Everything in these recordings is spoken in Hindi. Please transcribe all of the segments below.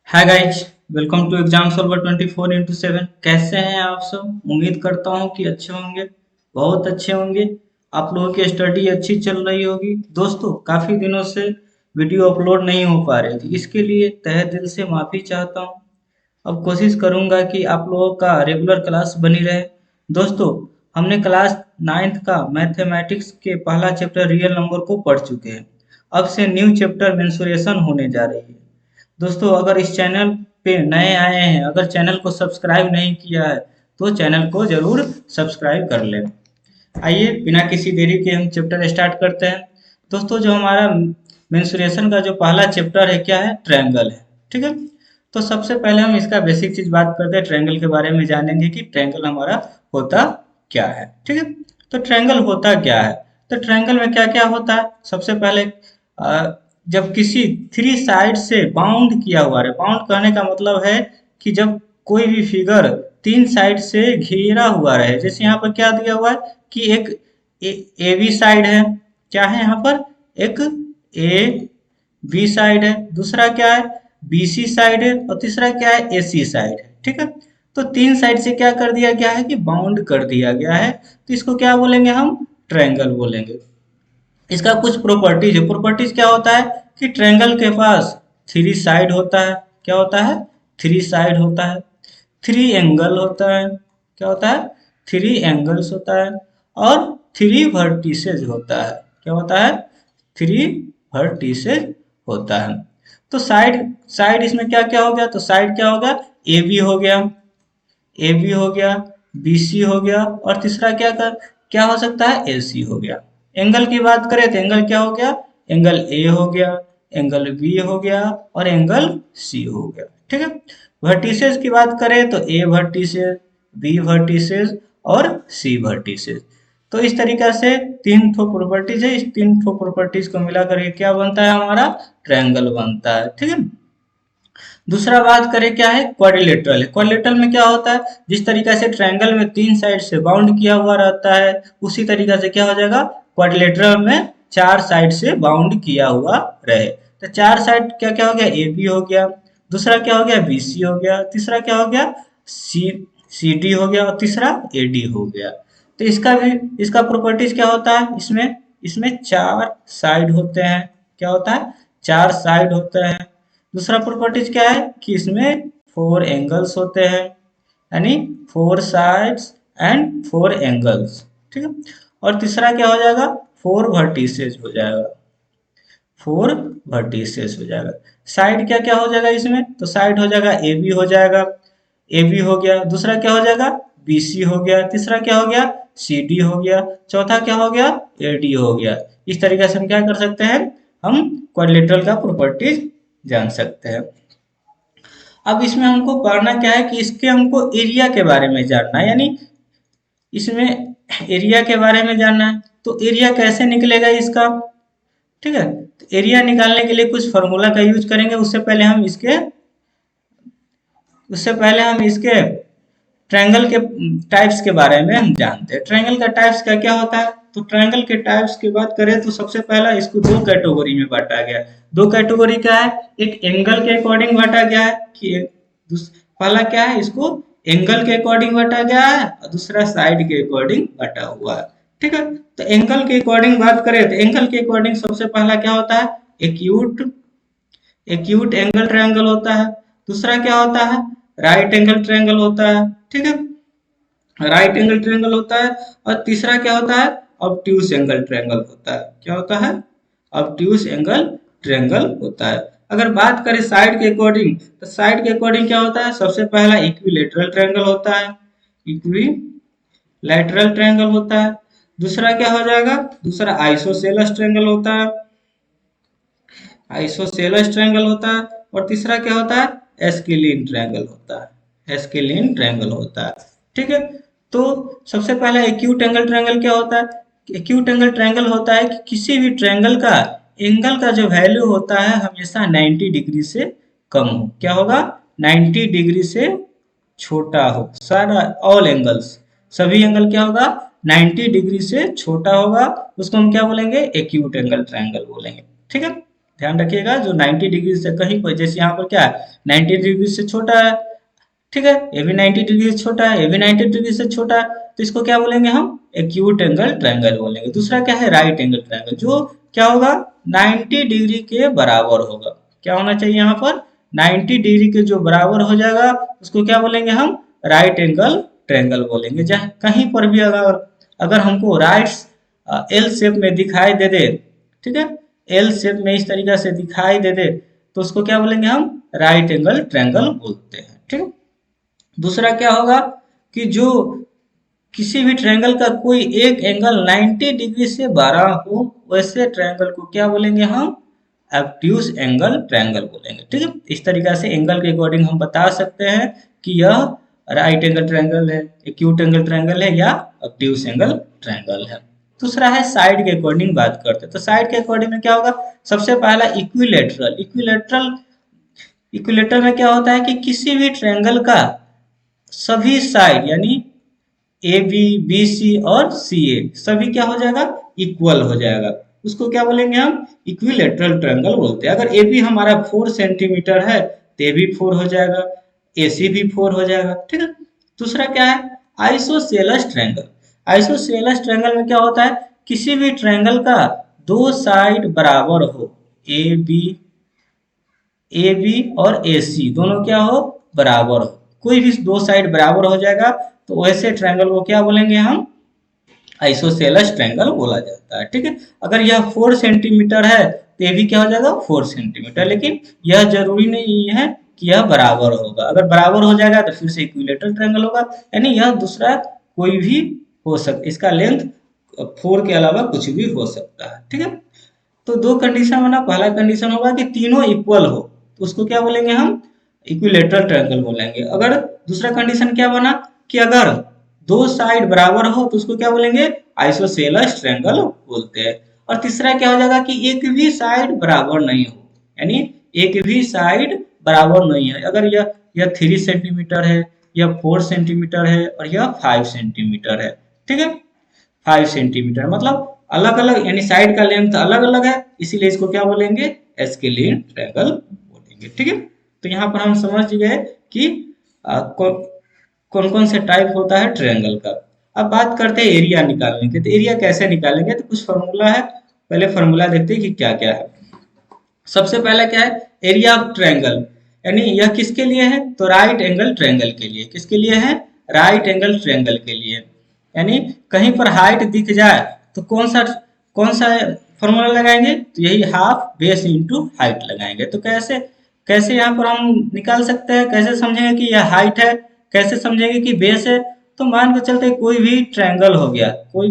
Hi guys, welcome to exam solver 24x7। कैसे हैं आप सब? उम्मीद करता हूं कि अच्छे होंगे, बहुत अच्छे होंगे। आप लोगों की स्टडी अच्छी चल रही होगी। दोस्तों, काफ़ी दिनों से वीडियो अपलोड नहीं हो पा रही थी, इसके लिए तहे दिल से माफ़ी चाहता हूं। अब कोशिश करूंगा कि आप लोगों का रेगुलर क्लास बनी रहे। दोस्तों, हमने क्लास 9th का मैथमेटिक्स के पहला चैप्टर रियल नंबर को पढ़ चुके हैं। अब से न्यू चैप्टर मेंसुरेशन होने जा रही है। दोस्तों, अगर इस चैनल पे नए आए हैं, अगर चैनल को सब्सक्राइब नहीं किया है तो चैनल को जरूर सब्सक्राइब कर लें। आइए बिना किसी देरी के हम चैप्टर स्टार्ट करते हैं। दोस्तों, जो हमारा मेंसुरेशन का जो पहला चैप्टर है क्या है? ट्रायंगल है। ठीक है, तो सबसे पहले हम इसका बेसिक चीज बात करते हैं, ट्रायंगल के बारे में जानेंगे कि ट्रायंगल हमारा होता क्या है। ठीक है, तो ट्रायंगल होता क्या है? तो ट्रायंगल में क्या क्या होता है? सबसे पहले जब किसी थ्री साइड से बाउंड किया हुआ है, बाउंड कहने का मतलब है कि जब कोई भी फिगर तीन साइड से घेरा हुआ रहे। जैसे यहाँ पर क्या दिया हुआ है कि एक ए बी साइड है। क्या है यहाँ पर? एक ए बी साइड है, दूसरा क्या है? बी सी साइड है, और तीसरा क्या है? ए सी साइड है। ठीक है, तो तीन साइड से क्या कर दिया गया है कि बाउंड कर दिया गया है। तो इसको क्या बोलेंगे? हम ट्रायंगल बोलेंगे। इसका कुछ प्रॉपर्टीज है। प्रॉपर्टीज क्या होता है कि ट्रायंगल के पास थ्री साइड होता है। क्या होता है? थ्री साइड होता है। थ्री एंगल होता है। क्या होता है? थ्री एंगल्स होता है। और थ्री वर्टिसेज होता है। क्या होता है? थ्री वर्टिसेज होता है। तो साइड साइड इसमें क्या क्या हो गया? तो साइड क्या होगा? ए बी हो गया, ए बी हो गया, बी सी हो गया, और तीसरा क्या हो सकता है? ए सी हो गया। एंगल की बात करें तो एंगल क्या हो गया? एंगल ए हो गया, एंगल बी हो गया, और एंगल सी हो गया। ठीक है, वर्टिसेस की बात करें तो ए वर्टिसेस, बी वर्टिसेस, और सी वर्टिसेस। तो इस तरीका से तीन ठो प्रॉपर्टीज है। इस तीन ठो प्रॉपर्टीज को मिलाकर के क्या बनता है? हमारा ट्रायंगल बनता है। ठीक है, दूसरा बात करें क्या है? क्वाड्रिलेटरल है। क्वाड्रिलेटरल में क्या होता है? जिस तरीका से ट्रायंगल में तीन साइड से बाउंड किया हुआ रहता है, उसी तरीका से क्या हो जाएगा? क्वाड्रिलेटरल में चार साइड से बाउंड किया हुआ रहे। तो चार साइड क्या क्या हो गया? ए बी हो गया, दूसरा क्या हो गया? बी सी हो गया, तीसरा क्या हो गया? सी सी डी हो गया, और तीसरा ए डी हो गया। तो इसका प्रॉपर्टीज क्या होता है? इसमें इसमें चार साइड होते हैं। क्या होता है? चार साइड होते हैं। दूसरा प्रॉपर्टीज क्या है कि इसमें फोर एंगल्स होते हैं, यानी four sides and four angles. ठीक है, और तीसरा क्या हो जाएगा? फोर वर्टिसेस हो जाएगा। फोर वर्टिसेस हो जाएगा। साइड क्या क्या हो जाएगा इसमें? तो साइड हो जाएगा ए बी हो जाएगा, ए बी हो गया, दूसरा क्या हो जाएगा? बी सी हो गया, तीसरा क्या हो गया? सी डी हो गया, चौथा क्या हो गया? ए डी हो गया। इस तरीके से हम क्या कर सकते हैं? हम क्वाड्रिलेटरल का प्रॉपर्टीज जान सकते हैं। अब इसमें हमको पढ़ना क्या है कि इसके हमको एरिया के बारे में जानना है, यानी इसमें एरिया के बारे में जानना है। तो एरिया कैसे निकलेगा इसका? ठीक है, तो एरिया निकालने के लिए कुछ फॉर्मूला का यूज करेंगे। उससे पहले हम इसके ट्रायंगल के टाइप्स के बारे में हम जानते हैं। ट्रायंगल का टाइप्स क्या क्या होता है? तो ट्रायंगल के टाइप्स की बात करें तो सबसे पहला इसको दो कैटेगरी में बांटा गया है। दो कैटेगरी क्या है? एक एंगल के अकॉर्डिंग बांटा गया है कि पहला क्या है? इसको एंगल के अकॉर्डिंग बांटा गया है, और दूसरा साइड के अकॉर्डिंग बांटा हुआ है। ठीक है, तो एंगल के अकॉर्डिंग बात करें तो एंगल के अकॉर्डिंग सबसे पहला क्या होता है? एक्यूट एक्यूट एंगल ट्रायंगल होता है। दूसरा क्या होता है? राइट एंगल ट्रायंगल होता है। ठीक है, राइट एंगल ट्रायंगल होता है। और तीसरा क्या होता है? ऑब्ट्यूज एंगल ट्रायंगल होता है। क्या होता है? ऑब्ट्यूज एंगल ट्रायंगल होता है। अगर बात करें साइड के अकॉर्डिंग, तो साइड के अकॉर्डिंग क्या होता है? सबसे पहला इक्विलेटरल ट्रायंगल होता है। इक्विलैटरल ट्रायंगल होता है। दूसरा क्या हो जाएगा? दूसरा आइसोसेलेस ट्रायंगल होता है। आइसोसेलेस ट्रायंगल होता है। और तीसरा क्या होता है? एस्केलीन ट्रायंगल होता है। एस्केलीन ट्रायंगल होता है। ठीक है, तो सबसे पहला एक्यूट एंगल ट्रायंगल क्या होता है? एक्यूट एंगल ट्रायंगल होता है कि किसी भी ट्रायंगल का एंगल का जो वैल्यू होता है हमेशा 90 डिग्री से कम हो। क्या होगा? 90 डिग्री से छोटा हो। सारा ऑल एंगल्स, सभी एंगल क्या होगा? 90 डिग्री से छोटा होगा। उसको हम क्या बोलेंगे? एक्यूट एंगल ट्रायंगल बोलेंगे। ठीक है, ध्यान रखिएगा, जो 90 डिग्री से कहीं पर, जैसे यहाँ पर क्या है 90 डिग्री से छोटा है, ठीक है, ये भी 90 डिग्री से छोटा है, ये भी 90 डिग्री से छोटा है, तो इसको क्या बोलेंगे हम, एक्यूट एंगल ट्रायंगल बोलेंगे। दूसरा क्या है, राइट एंगल ट्रायंगल, जो क्या होगा 90 डिग्री के बराबर होगा। क्या होना चाहिए यहाँ पर, 90 डिग्री के जो बराबर हो जाएगा उसको क्या बोलेंगे हम, राइट एंगल ट्रायंगल बोलेंगे। जहाँ कहीं पर भी अगर अगर हमको राइट एल शेप में दिखाई दे दे, ठीक है, एल शेप में इस तरीके से दिखाई दे दे, तो उसको क्या बोलेंगे हम, राइट एंगल ट्रायंगल बोलते हैं, ठीक है। दूसरा क्या होगा कि जो किसी भी ट्रायंगल का कोई एक एंगल 90 डिग्री से बड़ा हो, वैसे ट्रायंगल को क्या बोलेंगे हम, ऑब्ट्यूज एंगल ट्रायंगल बोलेंगे, ठीक है। इस तरीके से एंगल के अकॉर्डिंग हम बता सकते हैं कि यह राइट एंगल ट्रायंगल है, एक्यूट एंगल ट्रायंगल है या ऑब्ट्यूज एंगल ट्रायंगल है। दूसरा है साइड के अकॉर्डिंग बात करते हैं, तो साइड के अकॉर्डिंग में क्या होगा, सबसे पहला इक्विलेटरल। इक्विलेटरल इक्विलेटरल में क्या होता है कि किसी भी ट्रायंगल का सभी साइड यानी ए बी, बी सी और सी ए सभी क्या हो जाएगा, इक्वल हो जाएगा, उसको क्या बोलेंगे हम, इक्विलेटरल ट्रायंगल बोलते हैं। अगर ए बी हमारा 4 सेंटीमीटर है तो ए बी 4 हो जाएगा, ए सी भी 4 हो जाएगा, ठीक है। दूसरा क्या है, आइसोसेलेस ट्रायंगल। आइसोसेलेस ट्रायंगल में क्या होता है, किसी भी ट्रायंगल का दो साइड बराबर हो, ए बी और ए सी दोनों क्या हो, बराबर हो, कोई भी दो साइड बराबर हो जाएगा तो वैसे ट्रायंगल को क्या बोलेंगे हम, आइसोसेलेस ट्रायंगल बोला जाता है, ठीक है। अगर यह 4 सेंटीमीटर है तो ये भी क्या हो जाएगा 4 सेंटीमीटर, लेकिन यह जरूरी नहीं है कि यह बराबर होगा। अगर बराबर हो जाएगा तो फिर से इक्विलेटरल ट्रायंगल होगा, यानी यह दूसरा कोई भी हो सकता, इसका लेंथ 4 के अलावा कुछ भी हो सकता है, ठीक है। तो दो कंडीशन बना, पहला कंडीशन होगा कि तीनों इक्वल हो, तो उसको क्या बोलेंगे हम, इक्विलेटरल ट्रायंगल बोलेंगे। अगर दूसरा कंडीशन क्या बना कि अगर दो साइड बराबर हो तो उसको क्या बोलेंगे, आइसोसेलेस ट्रायंगल बोलते हैं। और तीसरा क्या हो जाएगा कि एक भी साइड बराबर नहीं हो, यानी एक भी साइड बराबर नहीं है। अगर यह 3 सेंटीमीटर है, यह 4 सेंटीमीटर है और यह 5 सेंटीमीटर है, ठीक है, 5 सेंटीमीटर मतलब अलग अलग, यानी साइड का लेंथ अलग अलग है, इसीलिए इसको क्या बोलेंगे, एस्केलेन ट्रायंगल बोलेंगे, ठीक है। तो यहाँ पर हम समझ गए कि कौन कौन से टाइप होता है ट्रायंगल का। अब बात करते हैं एरिया निकालने की, तो एरिया कैसे निकालेंगे, तो कुछ फॉर्मूला है, पहले फॉर्मूला देखते हैं कि क्या क्या है। सबसे पहला क्या है, एरिया ऑफ ट्रायंगल, यानी यह किसके लिए है, तो राइट एंगल ट्रायंगल के लिए। किसके लिए है, राइट एंगल ट्रायंगल के लिए। यानी कहीं पर हाइट दिख जाए तो कौन सा फॉर्मूला लगाएंगे, तो यही हाफ बेस इंटू हाइट लगाएंगे। तो कैसे कैसे यहाँ पर हम निकाल सकते हैं, कैसे समझेंगे कि यह हाइट है, कैसे समझेंगे कि बेस है। तो मान के चलते कोई भी ट्रायंगल हो गया, कोई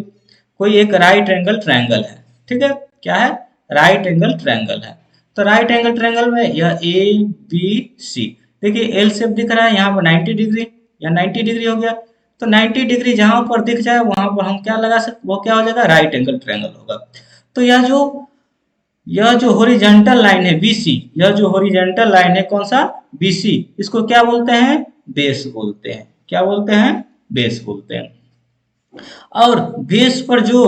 कोई एक राइट एंगल ट्रायंगल है, ठीक है, क्या है, राइट एंगल ट्रायंगल है। तो राइट एंगल ट्रायंगल में यह ए बी सी, देखिए एल शेप दिख रहा है यहाँ पर 90 डिग्री या 90 डिग्री हो गया, तो 90 डिग्री जहां पर दिख जाए वहां पर हम क्या लगा सकते, वो क्या हो जाएगा, राइट एंगल ट्रायंगल होगा। तो यह जो हॉरिजॉन्टल लाइन है बीसी, यह जो हॉरिजॉन्टल लाइन है कौन सा, बीसी, इसको क्या बोलते हैं, बेस बोलते हैं। क्या बोलते हैं, बेस बोलते हैं। और बेस पर जो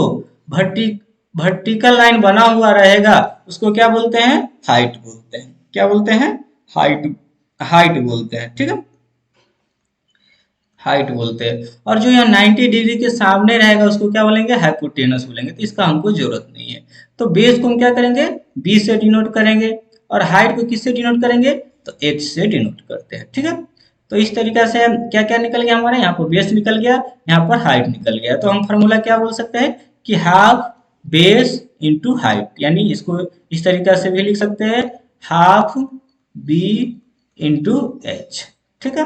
वर्टी वर्टिकल लाइन बना हुआ रहेगा उसको क्या बोलते हैं, हाइट बोलते हैं। क्या बोलते हैं, हाइट हाइट बोलते हैं, ठीक है, हाइट बोलते हैं। और जो यहाँ 90 डिग्री के सामने रहेगा उसको क्या बोलेंगे, हाइपोटेनस बोलेंगे। तो इसका हमको जरूरत नहीं है। तो बेस को हम क्या करेंगे, बी से डिनोट करेंगे, और हाइट को किससे डिनोट करेंगे, तो एच से डिनोट करते हैं, ठीक है। तो इस तरीके से क्या क्या निकल गया हमारे, यहाँ पर बेस निकल गया, यहाँ पर हाइट निकल गया। तो हम फॉर्मूला क्या बोल सकते हैं कि हाफ बेस इंटू हाइट, यानी इसको इस तरीके से भी लिख सकते हैं, हाफ बी इंटू एच, ठीक है।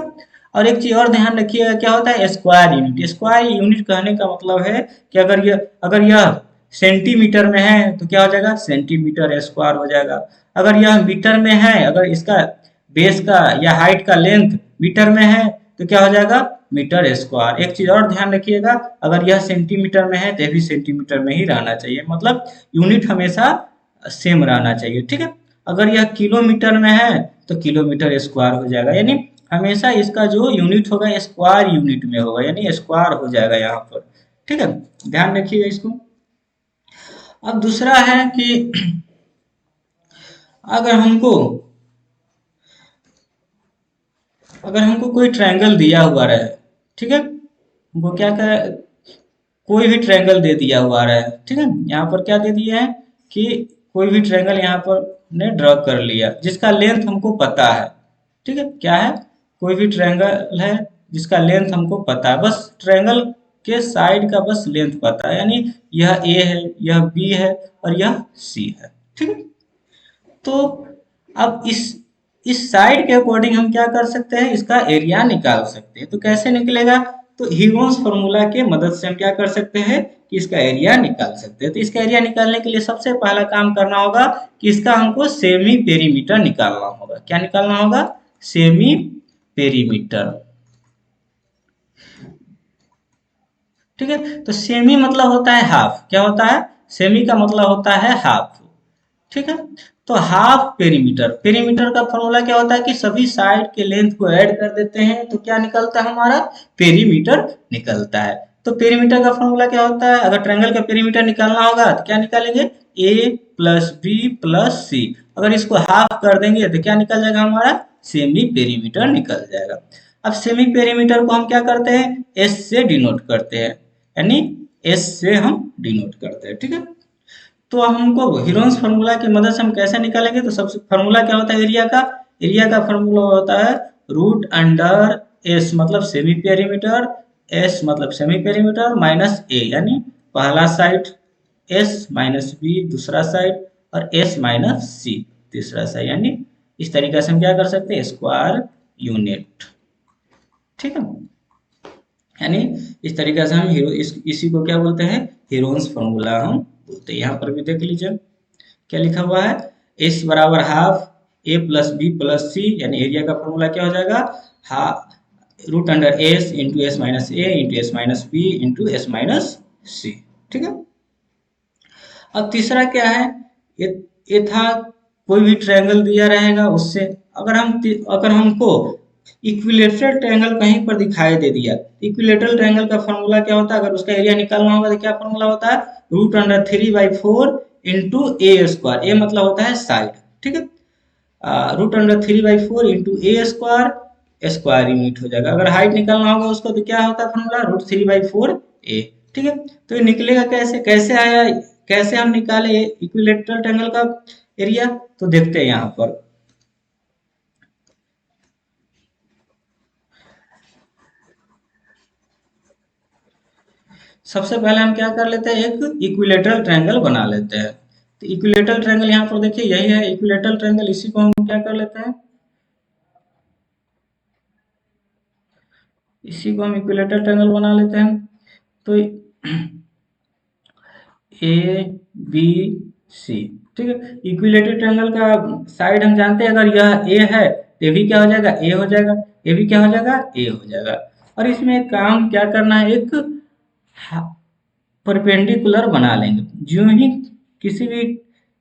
और एक चीज और ध्यान रखिएगा, क्या होता है स्क्वायर यूनिट। स्क्वायर यूनिट कहने का मतलब है कि अगर यह सेंटीमीटर में है तो क्या हो जाएगा, सेंटीमीटर स्क्वायर हो जाएगा। अगर यह मीटर में है, अगर इसका बेस का या हाइट का लेंथ मीटर में है तो क्या हो जाएगा, मीटर स्क्वायर। एक चीज और ध्यान रखिएगा, अगर यह सेंटीमीटर में है तो यह भी सेंटीमीटर में ही रहना चाहिए, मतलब यूनिट हमेशा सेम रहना चाहिए, ठीक है। अगर यह किलोमीटर में है तो किलोमीटर स्क्वायर हो जाएगा, यानी हमेशा इसका जो यूनिट होगा स्क्वायर यूनिट में होगा, यानी स्क्वायर हो जाएगा यहाँ पर, ठीक है, ध्यान रखिएगा इसको। अब दूसरा है कि अगर हमको अगर हमको कोई ट्रायंगल दिया हुआ रहे, ठीक है, हमको क्या कर, कोई भी ट्रायंगल दे दिया हुआ रहा है, ठीक है, यहाँ पर क्या दे दिया है कि कोई भी ट्रायंगल यहाँ पर ने ड्रॉ कर लिया जिसका लेंथ हमको पता है, ठीक है, क्या है, कोई भी ट्रायंगल है जिसका लेंथ हमको पता है, बस ट्रायंगल के साइड का बस लेंथ पता है, यानी यह ए है, यह बी है और यह सी है, ठीक है। तो अब इस साइड के अकॉर्डिंग हम क्या कर सकते हैं, इसका एरिया निकाल सकते हैं। तो कैसे निकलेगा, तो हीरोन्स फॉर्मूला के मदद से हम क्या कर सकते हैं कि इसका एरिया निकाल सकते हैं। तो इसका एरिया निकालने के लिए सबसे पहला काम करना होगा कि इसका हमको सेमी पेरीमीटर निकालना होगा। क्या निकालना होगा, सेमी पेरीमीटर, ठीक है। तो सेमी मतलब होता है हाफ, क्या होता है, सेमी का मतलब होता है हाफ, ठीक है। तो हाफ पेरीमीटर, पेरीमीटर का फॉर्मूला क्या होता है कि सभी साइड के लेंथ को ऐड कर देते हैं तो क्या निकलता है, हमारा पेरीमीटर निकलता है। तो पेरीमीटर का फॉर्मूला क्या होता है, अगर ट्रायंगल का पेरीमीटर निकालना होगा तो क्या निकालेंगे, ए प्लस बी प्लस सी, अगर इसको हाफ कर देंगे तो क्या निकल जाएगा, हमारा सेमी पेरीमीटर निकल जाएगा। अब सेमी पेरीमीटर को हम क्या करते हैं, एस से डिनोट करते हैं, यानी एस से हम डिनोट करते हैं, ठीक है। तो अब हमको हीरोन्स फार्मूला की मदद से हम कैसे निकालेंगे, तो सबसे फार्मूला क्या होता है एरिया का, एरिया का फार्मूला होता है रूट अंडर एस मतलब सेमी पेरीमीटर, एस मतलब सेमी पेरीमीटर माइनस ए, यानी पहला साइड, एस माइनस बी दूसरा साइड और एस माइनस सी तीसरा साइड, यानी इस तरीके से हम क्या कर सकते हैं, स्क्वायर यूनिट, ठीक है। यानी इस तरीके से हम इसी को क्या बोलते हैं, हीरोन्स फार्मूला हम बोलते हैं। यहाँ पर भी देख लीजिए क्या लिखा हुआ है, एस बराबर half A plus B plus C, यानी एरिया का फॉर्मूला क्या हो जाएगा, half root under S into S minus ए into S minus B into S minus सी, ठीक है। अब तीसरा क्या है, ये ये था कोई भी ट्रायंगल दिया रहेगा उससे, अगर हमको इक्विलेटरल ट्रायंगल कहीं पर दिखाई दे दिया, इक्विलेटरल ट्रायंगल का फॉर्मूला क्या होता है, अगर उसका एरिया निकालना होगा तो क्या फॉर्मूला होता है, root under 3/4 into a square, ए मतलब होता है साइड, ठीक है, root under 3/4 into a square, square unit हो जाएगा। अगर हाइट निकालना होगा उसको तो क्या होता है फॉर्मूला, रूट 3/4 ए, ठीक है। तो ये निकलेगा कैसे, कैसे आया, कैसे हम निकाले इक्विलेटरल ट्रायंगल का एरिया, तो देखते हैं यहाँ पर। सबसे पहले हम क्या कर लेते हैं, एक इक्विलेटरल ट्रायंगल बना लेते हैं। तो इक्विलेटरल ट्रायंगल यहाँ पर देखिए यही है इक्विलेटरल ट्रायंगल, इसी को हम क्या कर लेते हैं, इसी को हम इक्विलेटरल ट्रायंगल बना लेते हैं। तो ए बी सी, ठीक है। इक्विलेटरल ट्रायंगल का साइड हम जानते हैं, अगर यह ए है तो ये भी क्या हो जाएगा, ए हो जाएगा, ये भी क्या हो जाएगा, ए हो जाएगा। और इसमें एक काम क्या करना है, एक परपेंडिकुलर बना लेंगे। जो ही किसी भी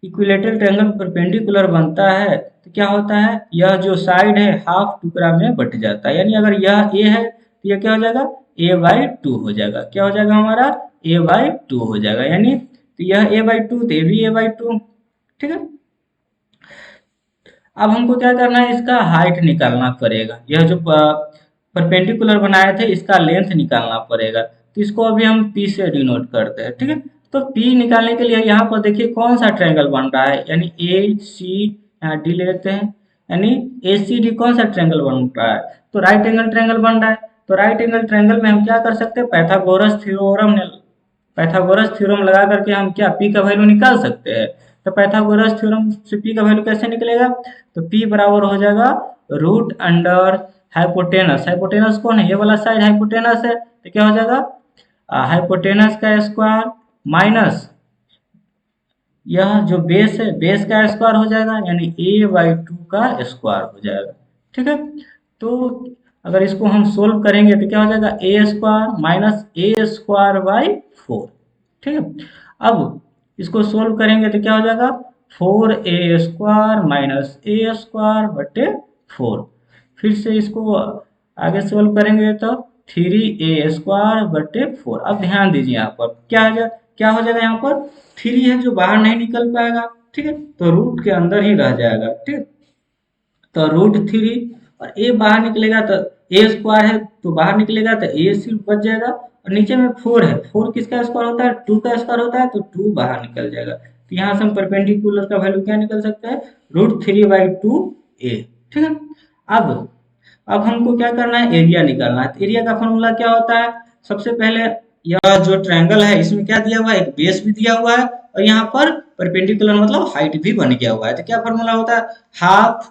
इक्विलेटरल ट्रायंगल परपेंडिकुलर बनता है तो क्या होता है, यह जो साइड है हाफ टुकड़ा में बट जाता है, यानी अगर यह ए है तो यह क्या हो जाएगा, a/2 हो जाएगा, क्या हो जाएगा हमारा, a/2 हो जाएगा, यानी तो यह a/2 तो ये भी a/2, ठीक है। अब हमको क्या करना है, इसका हाइट निकालना पड़ेगा, यह जो परपेंडिकुलर बनाए थे इसका लेंथ निकालना पड़ेगा, तो इसको अभी हम P से डिनोट करते हैं, ठीक है। तो P निकालने के लिए यहाँ पर देखिए कौन सा ट्रायंगल बन रहा है, यानी ए सी, यहाँ डी ले लेते हैं, यानी ए सी डी कौन सा ट्रायंगल बन रहा है, तो राइट एंगल ट्रायंगल बन रहा है। तो राइट एंगल ट्रायंगल में हम क्या कर सकते हैं, पैथागोरस थ्योरम लगा करके हम क्या P का वैल्यू निकाल सकते हैं। तो पैथागोरस थ्योरम से P का वैल्यू कैसे निकलेगा, तो P बराबर हो जाएगा रूट अंडर हाइपोटेनस, हाइपोटेनस कौन है, ये वाला साइड हाइपोटेनस है, तो क्या हो जाएगा, हाइपोटेनस का स्क्वायर माइनस यह जो बेस है बेस का स्क्वायर हो जाएगा, यानी a/2 का स्क्वायर हो जाएगा, ठीक है। तो अगर इसको हम सोल्व करेंगे तो क्या हो जाएगा, A square minus A square by 4, ठीक है। अब इसको सोल्व करेंगे तो क्या हो जाएगा, 4a square minus A square बटे 4, फिर से इसको आगे सोल्व करेंगे तो 3a स्क्वायर बटे 4। अब ध्यान दीजिए यहाँ पर क्या हो जाएगा यहाँ पर, 3 है जो बाहर नहीं निकल पाएगा, ठीक है, तो रूट के अंदर ही रह जाएगा। ठीक है, तो √3 और ए बाहर निकलेगा तो ए स्क्वायर है तो बाहर निकलेगा तो ए सिर्फ बच जाएगा, और नीचे में 4 है, 4 किसका स्क्वायर होता है, 2 का स्क्वायर होता है, तो 2 बाहर निकल जाएगा। तो यहाँ से हम परपेंडिकुलर का वैल्यू क्या निकल सकता है, √3/2a। ठीक है, अब अब हमको क्या करना है, एरिया निकालना है। तो एरिया का फॉर्मूला क्या होता है, सबसे पहले यह जो ट्रायंगल है इसमें क्या दिया हुआ है, एक बेस भी दिया हुआ है और यहाँ पर परपेंडिकुलर मतलब हाइट भी बन गया हुआ है। तो क्या फॉर्मूला होता है, half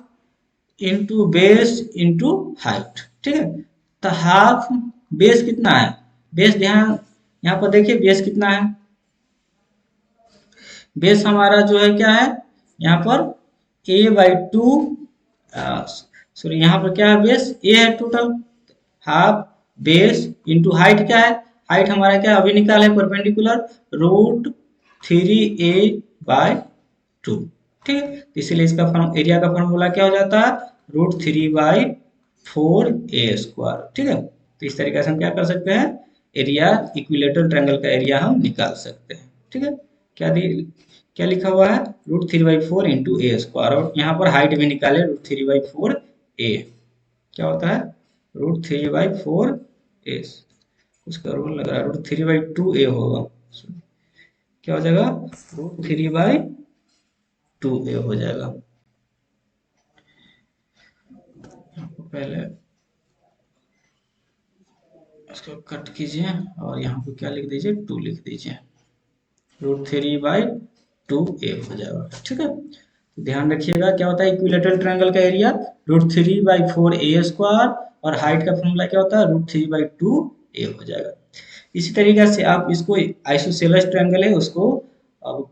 into base into height. ठीक है, तो हाफ बेस कितना है, बेस ध्यान यहाँ पर देखिए बेस कितना है, बेस हमारा जो है क्या है, यहाँ पर a/2, सॉरी यहाँ पर क्या है, बेस a है total, half base into height क्या है, हाइट हमारा क्या अभी निकाल है परपेंडिकुलर, √3a/2। ठीक है, तो इसीलिए इसका एरिया का फॉर्मूला क्या हो जाता है, √3/4a²। ठीक है, तो इस तरीके से हम क्या कर सकते हैं, एरिया इक्विलेटरल ट्रायंगल का एरिया हम निकाल सकते हैं। ठीक है, क्या दी क्या लिखा हुआ है, √3/4 × a², और यहाँ पर हाइट भी निकाले √3/4a, क्या होता है, √3/4a, उसका रूल लग रहा है √3/2a होगा, क्या हो जाएगा, √3/2a हो जाएगा। पहले इसको कट कीजिए और यहाँ पे क्या लिख दीजिए, 2 लिख दीजिए, √3/2a हो जाएगा। ठीक है, तो ध्यान रखिएगा क्या होता है इक्विलेटरल ट्रायंगल का एरिया, √3/4a² और हाइट का फॉर्मूला क्या होता है, √3/2a हो जाएगा। इसी तरीके से आप इसको आइसोसेलेस ट्रायंगल है उसको अब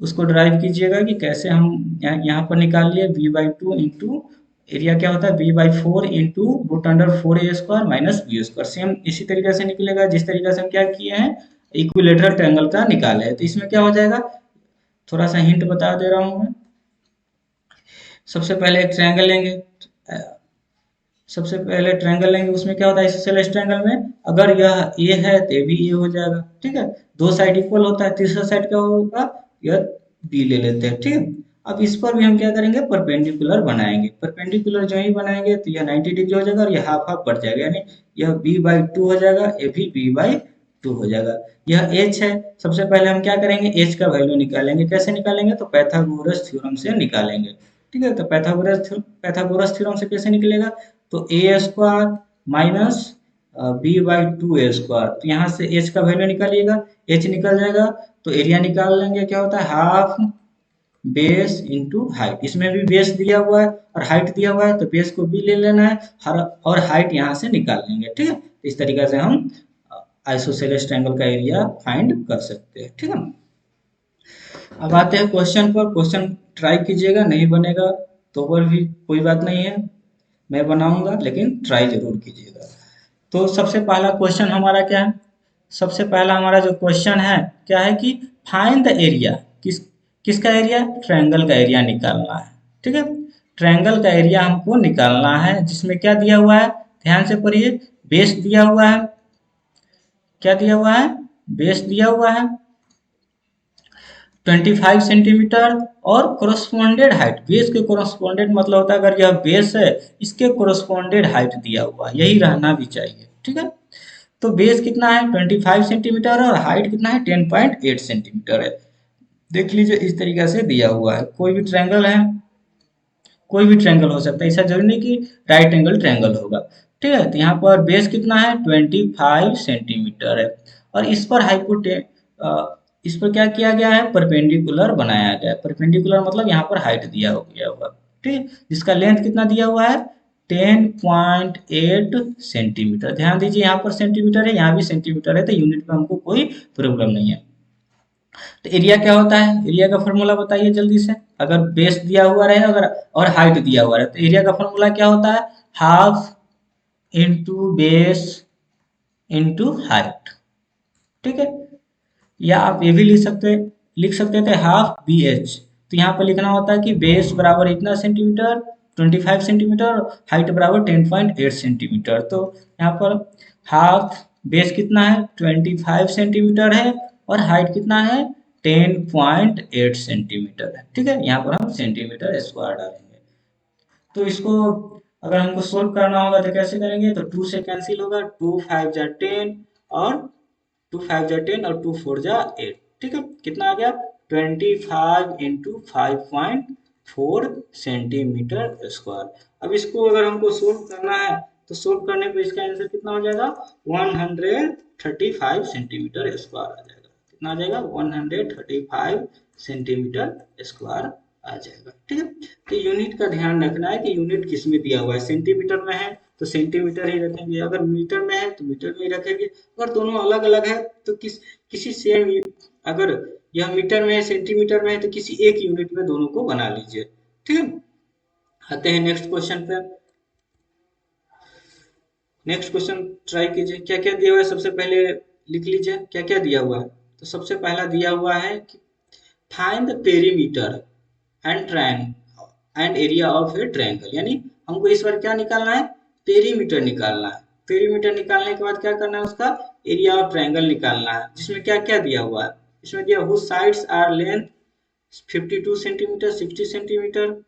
उसको ड्राइव कीजिएगा कि कैसे हम यहाँ पर निकाल लिए b/2 इंटू एरिया क्या होता है b/4 into √4a² minus b²। Same इसी तरीके से निकलेगा जिस तरीके से हम क्या किए हैं इक्विलेटरल ट्रायंगल का निकाले है। तो इसमें क्या हो जाएगा, थोड़ा सा हिंट बता दे रहा हूँ मैं। सबसे पहले एक ट्रायंगल लेंगे, सबसे पहले ट्रायंगल लेंगे, उसमें क्या होता है आइसोसेलेस ट्रायंगल में अगर यह ए है तो ये भी ए हो जाएगा। ठीक है, दो साइड इक्वल होता है, तीसरा साइड क्या होगा, यह बी ले लेते हैं। ठीक है, अब इस पर भी हम क्या करेंगे, परपेंडिकुलर बनाएंगे, परपेंडिकुलर जो ही बनाएंगे तो यह 90 डिग्री हो जाएगा और यह हाफ हाफ बढ़ जाएगा, यानी यह b/2 हो जाएगा, ये भी b/2 हो जाएगा। यह h है, सबसे पहले हम क्या करेंगे, h का वैल्यू निकालेंगे, कैसे निकालेंगे, तो पाइथागोरस थ्योरम से निकालेंगे। ठीक है, तो पाइथागोरस थ्योरम से कैसे निकलेगा, तो a² माइनस b/2a², तो यहाँ से h का वैल्यू निकालिएगा, h निकल जाएगा तो एरिया निकाल लेंगे, क्या होता है हाफ बेस इंटू हाइट, इसमें भी बेस दिया हुआ है और हाइट दिया हुआ है तो बेस को भी ले लेना है और हाइट यहाँ से निकाल लेंगे। ठीक है, इस तरीके से हम आइसोसेलेस ट्रायंगल का एरिया फाइंड कर सकते हैं। ठीक है, अब आते हैं क्वेश्चन पर, क्वेश्चन ट्राई कीजिएगा, नहीं बनेगा तो पर भी कोई बात नहीं है, मैं बनाऊंगा लेकिन ट्राई जरूर कीजिएगा। तो सबसे पहला क्वेश्चन हमारा क्या है, सबसे पहला हमारा जो क्वेश्चन है क्या है कि फाइंड द एरिया, किसका एरिया, ट्रायंगल का एरिया निकालना है। ठीक है, ट्रायंगल का एरिया हमको निकालना है जिसमें क्या दिया हुआ है, ध्यान से पढ़िए, बेस दिया हुआ है, क्या दिया हुआ है, बेस दिया हुआ है 25 सेंटीमीटर और कोरस्पोंडेड हाइट, बेस के कोरस्पोंडेड मतलब होता है अगर यह बेस है इसके कोरस्पोंडेड हाइट दिया हुआ है, यही रहना भी चाहिए। ठीक है, तो बेस कितना है 25 सेंटीमीटर और हाइट कितना है 10.8 सेंटीमीटर है। देख लीजिए इस तरीके से दिया हुआ है, कोई भी ट्रायंगल है, कोई भी ट्रायंगल हो सकता है, ऐसा जरूरी नहीं कि राइट एंगल ट्रायंगल होगा। ठीक है, तो यहाँ पर बेस कितना है 25 सेंटीमीटर है और इस पर इस पर क्या किया गया है, परपेंडिकुलर बनाया गया है। परपेंडिकुलर मतलब यहाँ पर हाइट दिया हो गया होगा। ठीक है, जिसका लेंथ कितना दिया हुआ है 10.8 सेंटीमीटर, ध्यान दीजिए यहाँ पर सेंटीमीटर है यहाँ भी सेंटीमीटर है, तो यूनिट में हमको कोई प्रॉब्लम नहीं है। तो एरिया क्या होता है, एरिया का फॉर्मूला बताइए जल्दी से, अगर बेस दिया हुआ रहे अगर और हाइट दिया हुआ रहे तो एरिया का फॉर्मूला क्या होता है, half into base into height. ठीक है, या आप ये भी लिख सकते थे हाफ बी एच, तो यहाँ पर लिखना होता है कि बेस बराबर इतना सेंटीमीटर 25 सेंटीमीटर, हाइट बराबर 10.8 सेंटीमीटर। तो यहाँ पर हाफ बेस कितना है 25 सेंटीमीटर है और हाइट कितना है 10.8 सेंटीमीटर है। ठीक है, यहाँ पर हम सेंटीमीटर स्क्वायर डालेंगे। तो इसको अगर हमको सोल्व करना होगा तो कैसे करेंगे, तो 2 से कैंसिल होगा, 2 5 जा 10 और 2 5 जा 10 और 2 4 जा 8। ठीक है, कितना आ गया, 25 इंटू 5.4 सेंटीमीटर स्क्वायर। अब इसको अगर हमको सोल्व करना है तो सोल्व करने पे इसका आंसर कितना हो जाएगा, 135 सेंटीमीटर स्क्वायर आ जाएगा। कितना आ जाएगा, 135 सेंटीमीटर स्क्वायर आ जाएगा। ठीक है, तो यूनिट का ध्यान रखना है कि यूनिट किस में दिया हुआ है, सेंटीमीटर में है तो सेंटीमीटर ही रखेंगे, अगर मीटर में है तो मीटर में ही रखेंगे। अगर दोनों अलग अलग है तो किसी सेम, अगर यह मीटर में है सेंटीमीटर में है तो किसी एक यूनिट में दोनों को बना लीजिए। ठीक है, आते हैं नेक्स्ट क्वेश्चन पे। नेक्स्ट क्वेश्चन ट्राई कीजिए, क्या क्या दिया हुआ है सबसे पहले लिख लीजिए, क्या क्या दिया हुआ है। तो सबसे पहला दिया हुआ है कि find the perimeter and triangle and area of a triangle, यानी हमको इस बार क्या निकालना है, पेरीमीटर निकालना है। पेरीमीटर निकालने के बाद क्या करना है, उसका एरिया ऑफ ट्रायंगल निकालना है, जिसमें क्या क्या दिया हुआ है। इसमें दिया whose sides are length 52 centimetre, 60 centimetre.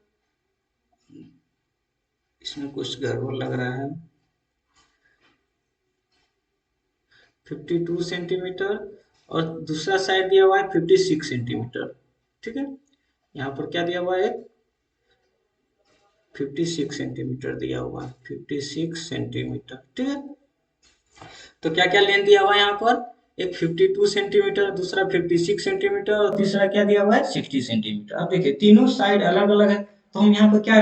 इसमें कुछ गड़बड़ लग रहा है, 52 सेंटीमीटर और दूसरा साइड दिया हुआ है 56 सेंटीमीटर। ठीक है, यहाँ पर क्या दिया हुआ है, 56 सेंटीमीटर दिया हुआ है, 56 सेंटीमीटर। ठीक है, तो क्या क्या लेंथ दिया हुआ है यहाँ पर, एक 52 सेंटीमीटर, दूसरा 56 सेंटीमीटर और तीसरा क्या दिया हुआ है, 60 सेंटीमीटर। अब देखिए तीनों साइड अलग अलग है, तो हम यहाँ पर क्या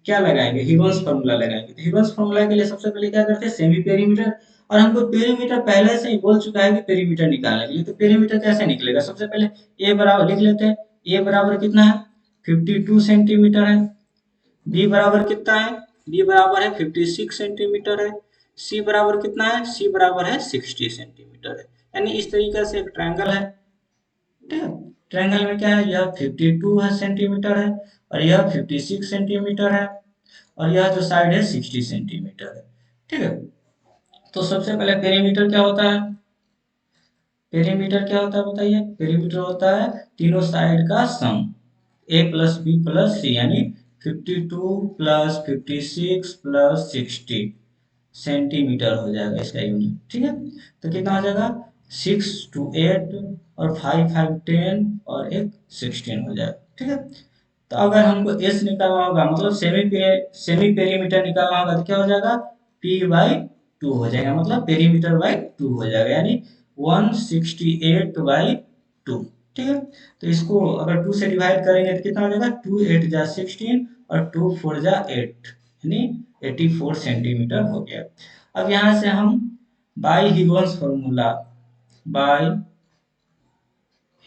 क्या लगाएंगे, हीरोन्स फार्मूला लगाएंगे। तो हीरोन्स फार्मूला के लिए सबसे पहले क्या करते हैं, सेमी पेरीमीटर। और हमको पेरीमीटर पहले से ही बोल चुका है कि पेरीमीटर निकालने के लिए, तो पेरीमीटर कैसे निकलेगा, सबसे पहले ए बराबर लिख लेते हैं। ए बराबर कितना है, 52 सेंटीमीटर है। बी बराबर कितना है, बी बराबर है 56 सेंटीमीटर है। सी बराबर कितना है, सी बराबर है 60 सेंटीमीटर है। यानी इस तरीके से एक ट्रायंगल है। ठीक है, ट्रायंगल में क्या है, यह 52 है सेंटीमीटर है और यह 56 सेंटीमीटर है और यह जो साइड है 60 सेंटीमीटर है। ठीक है, तो सबसे पहले पेरीमीटर क्या होता है, पेरीमीटर क्या होता है बताइए, पेरीमीटर होता है तीनों साइड का सम, ए प्लस बी प्लस सी, यानी 52 प्लस 56 प्लस 60 सेंटीमीटर हो जाएगा इसका यूनिट। ठीक है, तो कितना हो जाएगा, 6 टू 8 और 5 5 10 और एक 16 हो जाएगा। ठीक है, तो अगर हमको एस निकालना होगा, मतलब सेमी पेरीमीटर निकालना होगा, तो क्या हो जाएगा, पी बाई 2 हो जाएगा, मतलब पेरीमीटर बाई 2 हो जाएगा, यानी 168 बाई 2। ठीक है, तो इसको अगर 2 से डिवाइड करेंगे तो कितना हो जाएगा, 2 8 जा 16 और 2 4 जा 8, यानी 84 सेंटीमीटर हो गया। अब यहाँ से हम by Heron's formula, by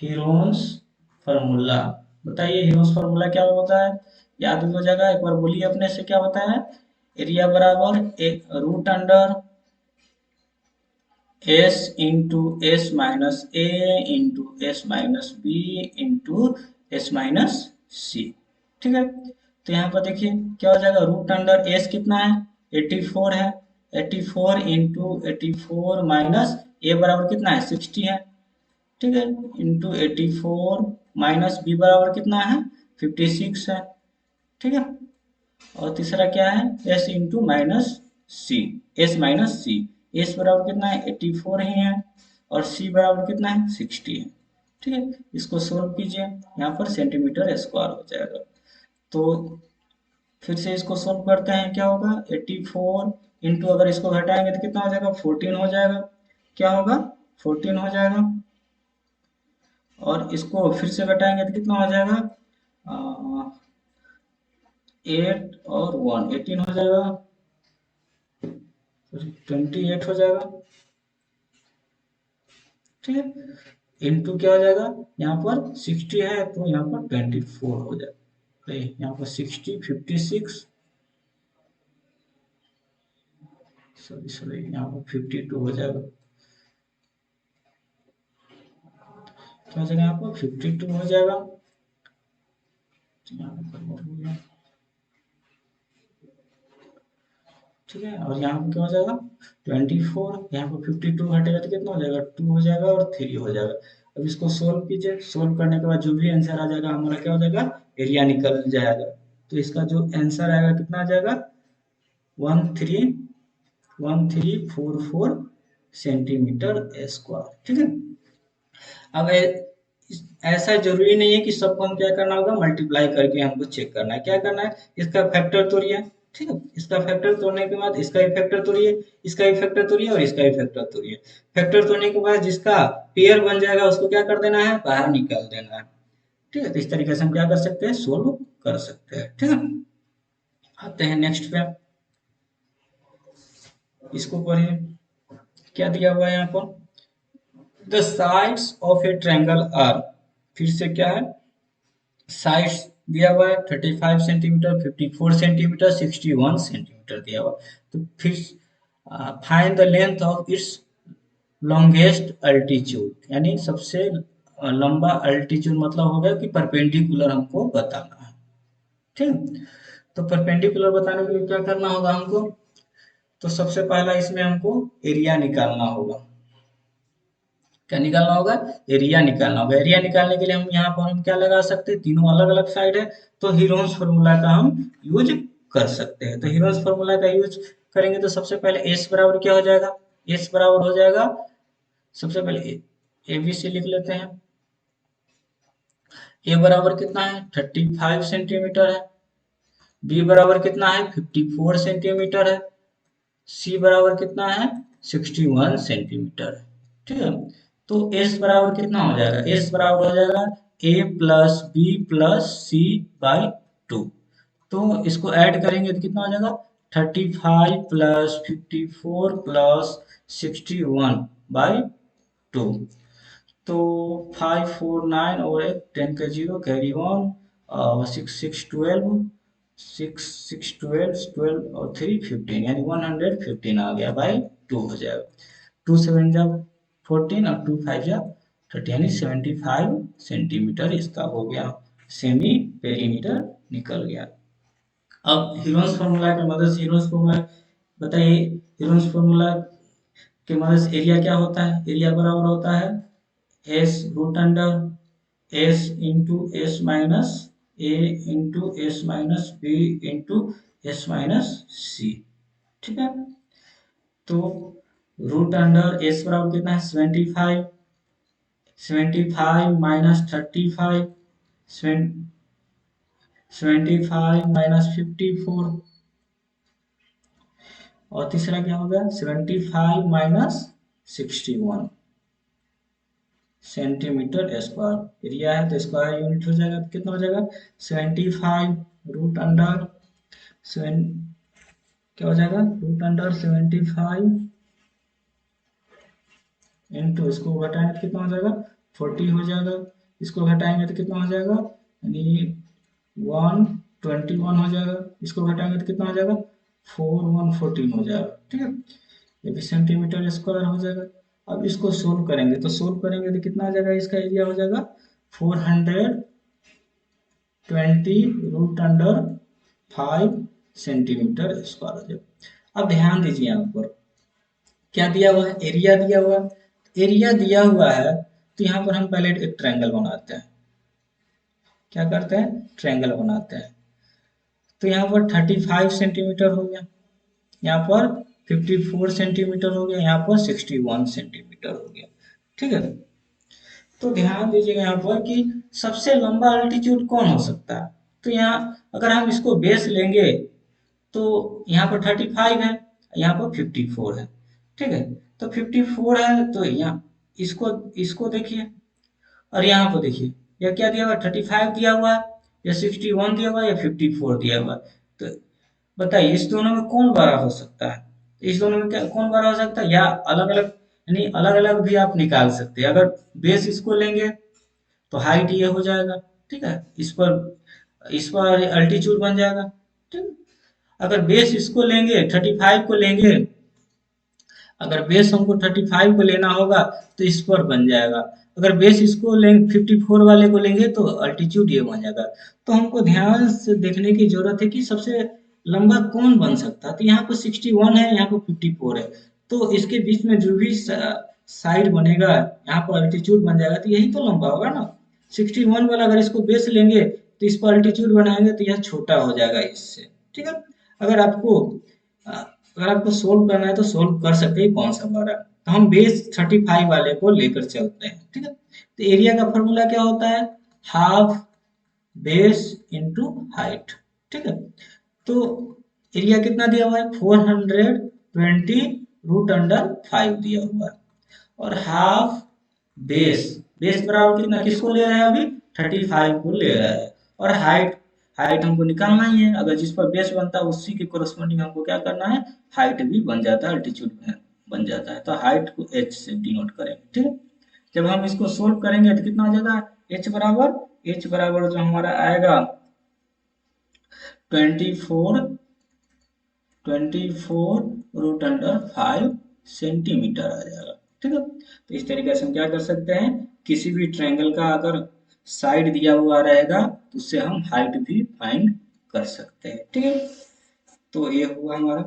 Heron's formula, बताइए हीरोन्स फार्मूला क्या होता है, याद हो जाएगा, एक बार बोलिए अपने से, क्या होता है, एरिया बराबर root under S into S minus ए into S minus B into S minus सी। ठीक है, तो यहाँ पर देखिए क्या हो जाएगा, रूट अंडर एस कितना है, 84 है, 84 इंटू 84 माइनस ए बराबर कितना है, 60 है। ठीक है, इंटू 84 माइनस बी बराबर कितना है, 56 है। ठीक है, और तीसरा क्या है, एस इंटू माइनस सी, एस माइनस सी, एस बराबर कितना है, 84 ही है और सी बराबर कितना है, 60 है। ठीक है, इसको सोल्व कीजिए, यहाँ पर सेंटीमीटर स्क्वायर हो जाएगा। तो फिर से इसको सोल्व करते हैं, क्या होगा, 84 इंटू, अगर इसको घटाएंगे तो कितना हो जाएगा, 14 हो जाएगा। क्या होगा, 14 हो जाएगा। और इसको फिर से घटाएंगे तो कितना हो जाएगा, 8 और 1 18 हो जाएगा, 28 हो जाएगा। ठीक है, इनटू क्या हो जाएगा, यहाँ पर 60 है तो यहाँ पर 24 हो जाएगा, यहाँ पर 60 56, सॉरी सॉरी, यहाँ पर 52 हो जाएगा, क्या हो जाएगा, यहाँ पर 52 हो जाएगा। यहाँ पर हो गया। ठीक है, और यहाँ पर क्या हो जाएगा, 24, यहाँ पर 52 हटेगा तो कितना हो जाएगा, 2 हो जाएगा और 3 हो जाएगा। अब इसको सोल्व कीजिए, सोल्व करने के बाद जो भी आंसर आ जाएगा हमारा क्या हो जाएगा, एरिया निकल जाएगा। तो इसका जो आंसर आएगा कितना आ जाएगा, 1344 सेंटीमीटर स्क्वायर। ठीक है। अब ऐसा जरूरी नहीं है कि सबको हम क्या करना होगा, मल्टीप्लाई करके हमको चेक करना है। क्या करना है, इसका फैक्टर तोड़िए। ठीक है, इसका फैक्टर तोड़ने के बाद इसका भी फैक्टर तोड़िए, इसका भी फैक्टर तोड़िए और इसका भी फैक्टर तोड़िए। फैक्टर तोड़ने के बाद जिसका पेयर बन जाएगा उसको क्या कर देना है, बाहर निकाल देना है। ठीक है, तो इस तरीके से हम क्या कर सकते हैं, सोल्व कर सकते हैं। ठीक है, आते हैं नेक्स्ट पे, इसको पढ़िए। क्या दिया हुआ है यहाँ पर, the sides of a triangle are, फिर से क्या है, साइड्स दिया हुआ है 35 सेंटीमीटर, 54 सेंटीमीटर, 61 सेंटीमीटर दिया हुआ। तो फिर find the length of its longest altitude, यानी सबसे लंबा अल्टीट्यूड मतलब हो गया कि परपेंडिकुलर हमको बताना है। ठीक, तो परपेंडिकुलर बताने के लिए क्या करना होगा हमको, तो सबसे पहला इसमें हमको एरिया निकालना होगा। क्या निकालना होगा, एरिया निकालना होगा। एरिया निकालने के लिए हम यहाँ पर हम क्या लगा सकते हैं, तीनों अलग अलग साइड है, तो हीरोन्स फार्मूला का हम यूज कर सकते हैं। तो हीरोन्स फार्मूला का यूज करेंगे तो सबसे पहले एस बराबर क्या हो जाएगा, एस बराबर हो जाएगा, सबसे पहले ए बी सी लिख लेते हैं। ए बराबर कितना है, 35 सेंटीमीटर है, बी बराबर कितना है, 54 सेंटीमीटर है, सी बराबर कितना है, 61 सेंटीमीटर है। ठीक है, तो एस बराबर कितना हो जाएगा, एस बराबर हो जाएगा a plus B plus c by 2। तो इसको ऐड करेंगे तो कितना हो जाएगा, 35 प्लस 54 प्लस 61 बाई 2। तो 549 और एक 10 का 0 कैरी ऑन, 6 6 12, 6 6 12 12 और 3 15, यानी 115 आ गया बाई 2 हो जाएगा। 2 7 जा 14 और 2 5 जा 30, यानी 75 सेंटीमीटर इसका हो गया, सेमी पेरीमीटर निकल गया। अब हीरोन्स फार्मूला की मदद से, हीरोन्स फार्मूला बताइए, हीरोन्स फार्मूला की मदद से एरिया क्या होता है, एरिया बराबर होता है s root under S into S minus ए into S minus B into S minus सी। ठीक है, तो रूट अंडर एस बराबर कितना है, 75, 75 माइनस 35, 75 माइनस 54, और तीसरा क्या होगा, 75 माइनस 61 सेंटीमीटर स्क्वायर। एरिया है तो स्क्वायर यूनिट हो जाएगा, तो कितना हो जाएगा, 75 रूट अंडर सेवन, क्या हो जाएगा, रूट अंडर 75 इंटू, इसको घटाएंगे तो कितना हो जाएगा, 40 हो जाएगा, इसको घटाएंगे तो कितना हो जाएगा, यानी 121 हो जाएगा, इसको घटाएंगे तो कितना हो जाएगा, 4114 हो जाएगा। ठीक है, ये भी सेंटीमीटर स्क्वायर हो जाएगा। अब इसको सोल्व करेंगे, तो सोल्व करेंगे तो कितना आ जाएगा, इसका एरिया हो जाएगा 420 रूट अंडर 5 सेंटीमीटर स्क्वायर हो जाएगा। अब ध्यान दीजिए यहाँ पर क्या दिया हुआ है, एरिया दिया हुआ है। एरिया दिया हुआ है तो यहाँ पर हम पहले एक ट्रायंगल बनाते हैं। क्या करते हैं, ट्रायंगल बनाते हैं। तो यहाँ पर 35 सेंटीमीटर हो गया, यहाँ पर 54 सेंटीमीटर हो गया, यहाँ पर 61 सेंटीमीटर हो गया। ठीक है, तो ध्यान दीजिएगा यहाँ पर कि सबसे लंबा अल्टीट्यूड कौन हो सकता है। तो यहाँ अगर हम इसको बेस लेंगे तो यहाँ पर 35 है, यहाँ पर 54 है। ठीक है, तो 54 है तो यहाँ इसको इसको देखिए, और यहाँ पर देखिए यह क्या दिया हुआ है, 35 दिया हुआ है, या 61 दिया हुआ है, या 54 दिया हुआ है। तो बताइए इस दोनों में कौन बड़ा हो सकता है, इस दोनों में क्या कौन बड़ा हो सकता है, या अलग अलग, यानी अलग अलग भी आप निकाल सकते हैं। अगर बेस इसको लेंगे तो हाइट ये हो जाएगा। ठीक है, इस पर अल्टीट्यूड बन जाएगा। ठीक, अगर बेस इसको लेंगे 35 को लेंगे, अगर बेस हमको 35 को लेना होगा तो इस पर बन जाएगा। अगर बेस इसको लेंगे 54 वाले को लेंगे तो अल्टीट्यूड ये बन जाएगा। तो हमको ध्यान से देखने की जरूरत है कि सबसे लंबा कौन बन सकता है। तो यहाँ पर 61 है, यहाँ पर 54 है, तो इसके बीच में जो भी साइड बनेगा, यहाँ पर अल्टीट्यूड बन जाएगा, तो यही तो लंबा होगा ना। 61 वाला अगर इसको बेस लेंगे तो इस पर अल्टीट्यूड बनाएंगे तो यह छोटा हो जाएगा इससे। ठीक है, अगर आपको अगर आपको सोल्व करना है तो सोल्व कर सकते हैं कौन सा बारह, तो हम बेस 35 वाले को लेकर चलते हैं। ठीक है, तो एरिया का फॉर्मूला क्या होता है, हाफ बेस इंटू हाइट। ठीक है, तो एरिया कितना दिया हुआ है, 420 रूट अंडर 5 दिया हुआ है, और हाफ बेस, बेस बराबर कितना, किसको ले रहा है अभी, 35 को ले रहा है, और हाइट, हाइट हमको निकालना ही है, अगर जिस पर बेस बनता है उसी के कोरस्पॉन्डिंग हमको क्या करना है, हाइट भी बन जाता है, अल्टीट्यूड बन जाता है, तो हाइट को h से डिनोट करेंगे। ठीक है, जब हम इसको सोल्व करेंगे तो कितना आ जाएगा, h बराबर जो हमारा आएगा 24 रूट अंडर 5 सेंटीमीटर आ जाएगा। ठीक है, तो इस तरीके से हम क्या कर सकते हैं, किसी भी ट्रायंगल का अगर साइड दिया हुआ रहेगा तो उससे हम हाइट भी फाइंड कर सकते हैं। ठीक है, तो ये हुआ हमारा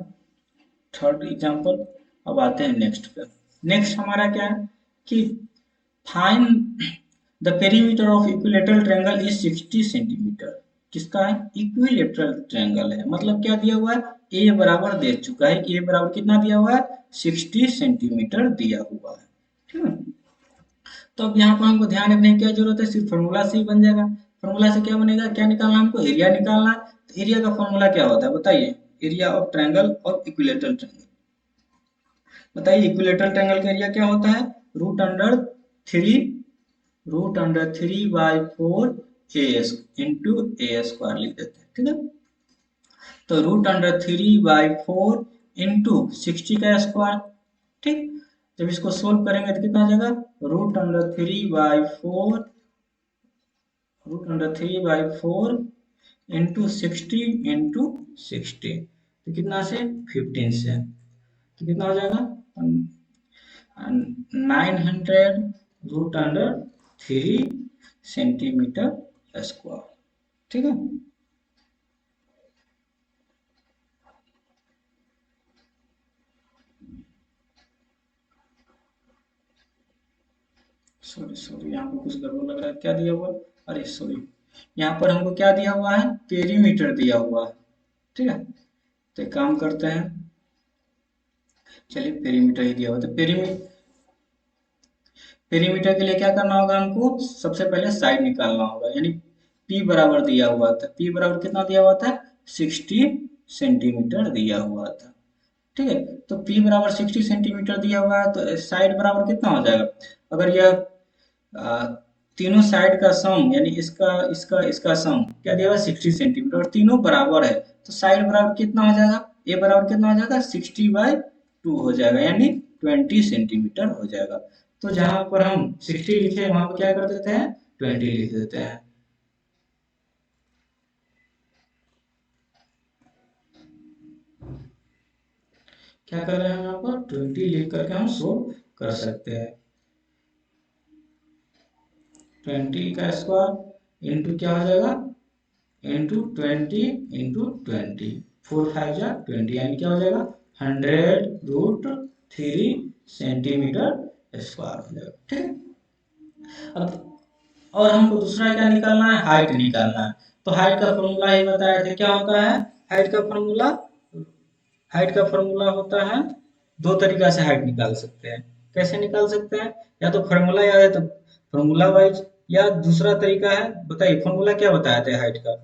थर्ड एग्जांपल। अब आते हैं नेक्स्ट पे। नेक्स्ट हमारा क्या है कि find the perimeter of equilateral triangle is 60 centimetre. किसका है, इक्विलेटरल ट्रायंगल है, मतलब क्या दिया हुआ है, ए बराबर दे चुका है कि ए बराबर कितना दिया हुआ है, 60 सेंटीमीटर दिया हुआ है। ठीक है, तो अब यहाँ पर हमको ध्यान रखने की क्या जरूरत है, सिर्फ फॉर्मूला से ही बन जाएगा। फॉर्मूला से क्या बनेगा, क्या निकालना है हमको, एरिया निकालना है। तो एरिया का फॉर्मूला क्या होता है बताइए, area of triangle of equilateral triangle, बताइए इक्विलेटरल ट्रायंगल का एरिया क्या होता है, root under three, by 4 a into a square लिख देते हैं। ठीक है, तो √3/4 इंटू 60 का स्क्वायर। ठीक, जब इसको सोल्व करेंगे तो कितना आ जाएगा, √3/4 इंटू 60 इंटू 60, तो कितना से 15 से, तो कितना हो जाएगा 900 √3 सेंटीमीटर स्क्वायर। ठीक है, सॉरी यहाँ पर कुछ गड़बड़ लग रहा है, क्या दिया हुआ, अरे सॉरी, यहाँ पर हमको क्या दिया हुआ है, पेरीमीटर दिया हुआ है। ठीक है, तो एक काम करते हैं, चलिए पेरीमीटर ही दिया हुआ, तो पेरीमीटर के लिए क्या करना होगा हमको, सबसे पहले साइड निकालना होगा, यानी P बराबर दिया हुआ था, P बराबर कितना दिया हुआ था, 60 सेंटीमीटर दिया हुआ था। ठीक है, तो P बराबर 60 सेंटीमीटर दिया हुआ है, तो साइड बराबर कितना हो जाएगा, अगर यह आ, तीनों साइड का सम, यानी इसका इसका इसका सम क्या दिया हुआ है, 60 सेंटीमीटर, और तीनों बराबर है, तो साइड बराबर कितना हो जाएगा, ए बराबर कितना हो जाएगा, 60/2 हो जाएगा, यानी 20 सेंटीमीटर हो जाएगा। तो जहां पर हम 60 लिखे वहां पर क्या कर देते हैं, 20 लिख देते हैं। क्या कर रहे हैं यहाँ पर, 20 लिख करके हम सोल्व कर सकते हैं। 20 का स्क्वायर इंटू क्या हो जाएगा, इंटू 20 इंटू 20, 4×5 = 20, यानी क्या हो जाएगा 100√3 सेंटीमीटर स्क्वायर हो जाएगा। ठीक है, अब और हमको दूसरा क्या निकालना है, हाइट निकालना है। तो हाइट का फॉर्मूला ही बताया था, क्या होता है हाइट का फॉर्मूला, हाइट का फॉर्मूला होता है, दो तरीका से हाइट निकाल सकते हैं। कैसे निकाल सकते हैं, या तो फॉर्मूला याद है तो फॉर्मूला वाइज, या दूसरा तरीका है, बताइए फॉर्मूला क्या बताया था हाइट का,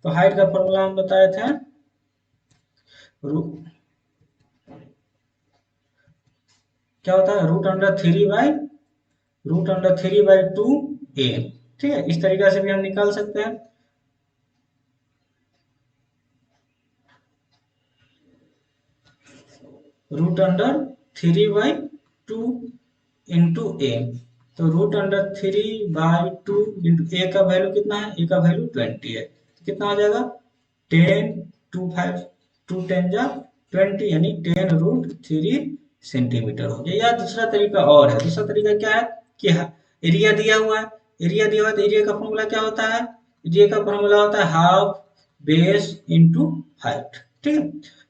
तो हाइट का फॉर्मूला हम बताए थे, क्या होता है, √3/2a। ठीक है, इस तरीका से भी हम निकाल सकते हैं। √3/2 इंटू ए, तो √3/2 इंटू ए का वैल्यू कितना है, ए का वैल्यू 20 है, तो कितना हो जाएगा 10, 2 5, 2 10 जा 20, यानी 10√3 सेंटीमीटर हो गया। या दूसरा तरीका और है, दूसरा तरीका क्या है कि एरिया दिया हुआ है, एरिया दिया हुआ है, तो एरिया का फॉर्मूला क्या होता है, एरिया का फॉर्मूला होता है हाफ बेस इंटू हाइट। ठीक है,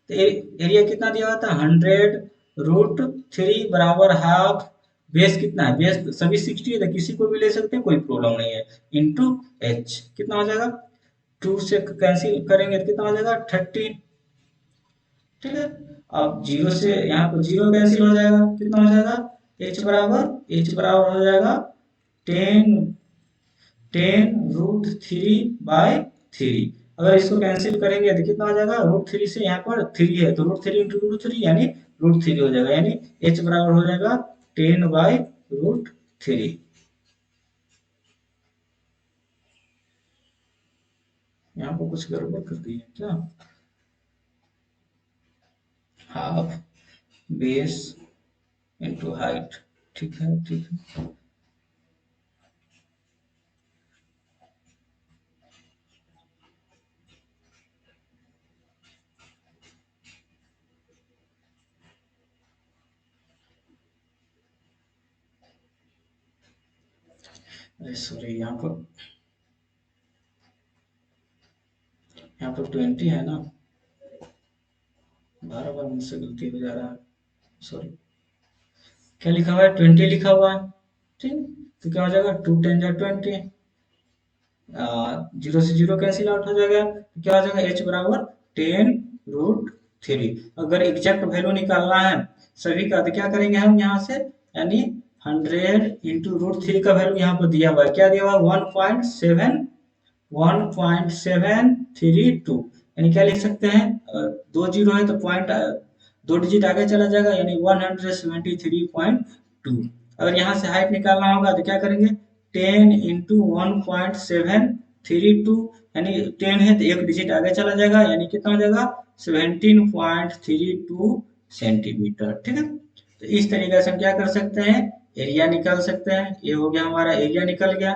तो एरिया कितना दिया हुआ था, 100√3 बराबर हाफ बेस कितना है, बेस सभी 60 है तो किसी को भी ले सकते हैं, कोई प्रॉब्लम नहीं है। इंटू एच कितना हो जाएगा, 2 से कैंसिल करेंगे तो कितना हो जाएगा 30। ठीक है, अब जीरो से यहाँ पर जीरो कैंसिल हो जाएगा, कितना हो जाएगा एच बराबर हो जाएगा 10 10√3/3। अगर इसको कैंसिल करेंगे तो कितना हो जाएगा, √3 से यहाँ पर 3 है तो √3 इंटू √3 यानी √3 हो जाएगा, यानी एच बराबर हो जाएगा 10/√3। यहाँ पर कुछ गड़बड़ कर दी है क्या, हाफ बेस इंटू हाइट। ठीक है ठीक है, सॉरी यहाँ पर 20 है ना, बार बार मुझसे गलती हो जा रहा है, सॉरी। क्या लिखा हुआ है, 20 लिखा हुआ है। ठीक, तो क्या हो जाएगा 2 10 जा 20, जीरो से जीरो कैंसिल आउट हो जाएगा, तो क्या हो जाएगा एच बराबर 10√3। अगर एग्जैक्ट वैल्यू निकालना है सभी का तो क्या करेंगे हम यहाँ से, यानी 100 इंटू √3 का वैल्यू यहाँ पर दिया हुआ है, क्या दिया हुआ है 1.732, यानी क्या लिख सकते हैं, दो जीरो है तो पॉइंट दो डिजिट आगे चला जाएगा, यानी 173.2। अगर यहाँ से हाइट निकालना होगा तो क्या करेंगे, 10 इंटू 1.732, यानी 10 है तो एक डिजिट आगे चला जाएगा, यानी कितना हो जाएगा 17.32 सेंटीमीटर। ठीक है, तो इस तरीके से हम क्या कर सकते हैं, एरिया निकाल सकते हैं। ये हो गया हमारा एरिया निकल गया।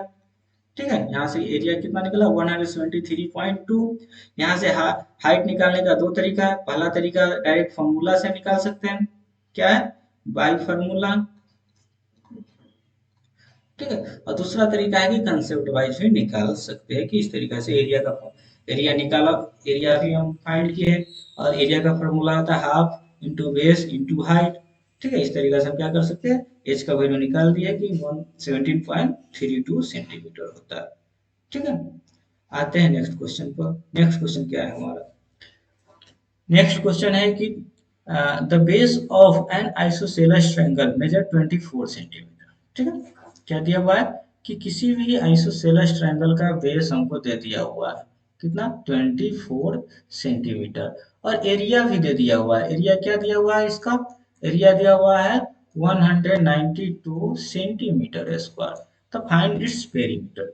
ठीक है, यहाँ से एरिया कितना निकला 173.2। यहाँ से हाइट निकालने का दो तरीका है, पहला तरीका डायरेक्ट फॉर्मूला से निकाल सकते हैं, क्या है बाई फार्मूला। ठीक है, और दूसरा तरीका है कि कंसेप्ट वाइज भी निकाल सकते हैं, कि इस तरीके से एरिया निकाला, एरिया भी हम फाइंड किए, और एरिया का फॉर्मूला आता है half into base into height. ठीक है, इस तरीके से हम क्या कर सकते हैं, एच का वैल्यू निकाल दिया कि 117.32 सेंटीमीटर होता है। ठीक है, आते हैं नेक्स्ट क्वेश्चन पर। नेक्स्ट क्वेश्चन क्या है हमारा, नेक्स्ट क्वेश्चन है कि the base of an isosceles triangle measure 24 centimetre. ठीक है, क्या दिया हुआ है कि किसी भी आइसोसेलेस ट्रायंगल का बेस हमको दे दिया हुआ है, कितना 24 सेंटीमीटर, और एरिया भी दे दिया हुआ है। एरिया क्या दिया हुआ है इसका, एरिया दिया हुआ है 192 सेंटीमीटर स्क्वायर। तो फाइंड इट्स पेरीमीटर।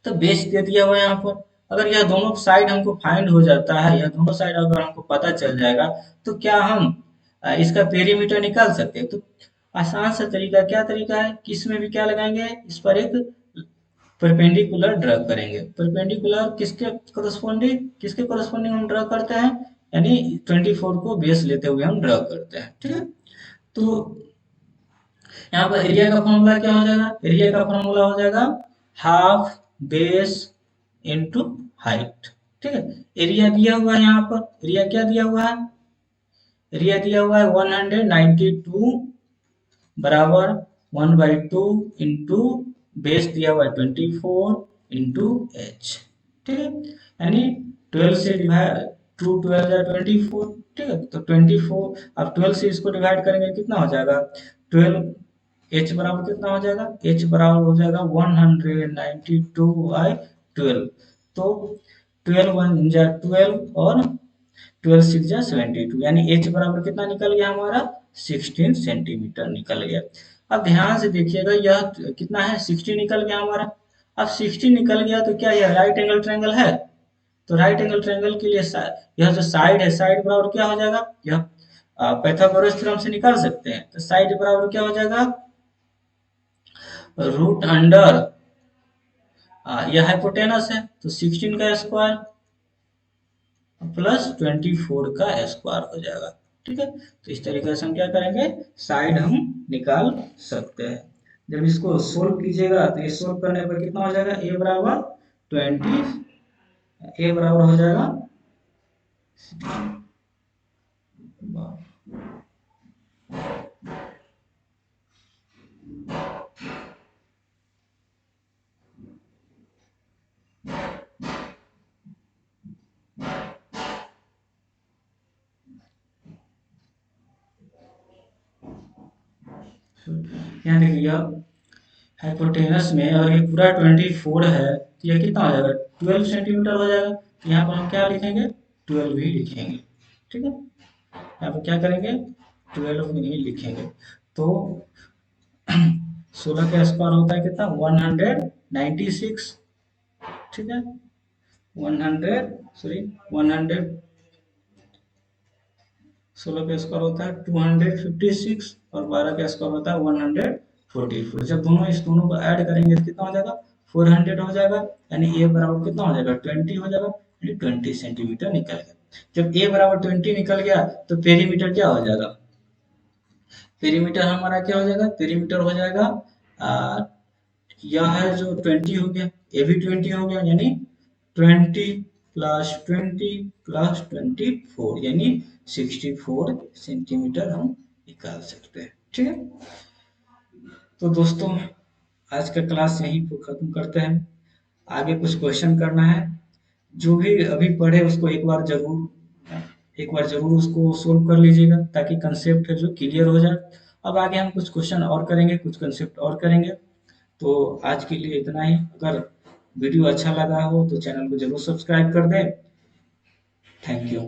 तो बेस दे दिया हुआ है यहाँ पर, अगर यह दोनों साइड हमको फाइंड हो जाता है, या दोनों साइड अगर हमको पता चल जाएगा, तो क्या हम इसका पेरीमीटर निकाल सकते हैं। तो आसान सा तरीका, क्या तरीका है कि इसमें भी क्या लगाएंगे, इस पर एक परपेंडिकुलर ड्रा करेंगे। परपेंडिकुलर किसके कोरस्पोंडिंग हम ड्रा करते हैं, यानी 24 को बेस लेते हुए हम ड्रा करते हैं। ठीक है, तो यहाँ पर एरिया का फॉर्मूला क्या हो जाएगा, एरिया का फॉर्मूला हो जाएगा हाफ बेस इंटू हाइट। ठीक है, एरिया दिया हुआ है यहाँ पर, एरिया क्या दिया हुआ है, एरिया दिया हुआ है 192 बराबर 1/2 इंटू बेस दिया हुआ है 24 इंटू एच। ठीक है, यानी 12 से डिवाइड, 2 12 जा 24। ठीक है, तो 24, अब 12 से इसको डिवाइड करेंगे कितना हो जाएगा 12। एच बराबर कितना हो जाएगा, एच बराबर हो जाएगा 192/12। तो 12 1 जा 12 और 12 6 जा 72, यानी एच बराबर कितना निकल गया हमारा 16 सेंटीमीटर निकल गया। अब ध्यान से देखिएगा, यह कितना है 60 निकल गया हमारा। अब 60 निकल गया तो क्या यह राइट एंगल ट्रायंगल है, तो राइट एंगल ट्रायंगल के लिए यह जो साइड है, साइड बराबर क्या हो जाएगा, यह पाइथागोरस थ्योरम से निकाल सकते हैं। तो साइड बराबर क्या हो जाएगा, रूट अंडर, यह हाइपोटेनस है तो 16 का स्क्वायर प्लस 24 का स्क्वायर हो जाएगा। ठीक है, तो इस तरीके से हम क्या करेंगे, साइड हम निकाल सकते हैं। जब इसको सोल्व कीजिएगा तो ये सोल्व करने पर कितना हो जाएगा, ए बराबर 20, ए बराबर हो जाएगा यहाँ देखिए यह हाइपोटेनस में अगर ये पूरा 24 है तो यह कितना हो जाएगा, 12 सेंटीमीटर हो जाएगा। तो यहाँ पर हम क्या लिखेंगे, 12 ही लिखेंगे। ठीक है, यहाँ पर क्या करेंगे, 12 ही लिखेंगे। तो 16 का स्क्वायर होता है कितना, 196। ठीक है, 100 16 का स्क्वायर होता है 256 और 12 का स्क्वायर होता है 144। जब दोनों इस दोनों को ऐड करेंगे तो कितना हो जाएगा, 400 हो जाएगा। यानी ए बराबर कितना हो जाएगा, 20 हो जाएगा। यानी 20 सेंटीमीटर निकल गया। जब ए बराबर 20 निकल गया तो पेरीमीटर क्या हो जाएगा, पेरीमीटर हमारा क्या हो जाएगा, पेरीमीटर हो जाएगा आ, यह है जो 20 हो गया, ये भी 20 हो गया। यानी 20 + 20 + 24 यानी 64 सेंटीमीटर हम निकाल सकते हैं। ठीक है, तो दोस्तों आज का क्लास यहीं पर खत्म करते हैं। आगे कुछ क्वेश्चन करना है, जो भी अभी पढ़े उसको एक बार जरूर उसको सोल्व कर लीजिएगा, ताकि कंसेप्ट है जो क्लियर हो जाए। अब आगे हम कुछ क्वेश्चन और करेंगे, कुछ कंसेप्ट और करेंगे। तो आज के लिए इतना ही। अगर वीडियो अच्छा लगा हो तो चैनल को जरूर सब्सक्राइब कर दें। Thank you.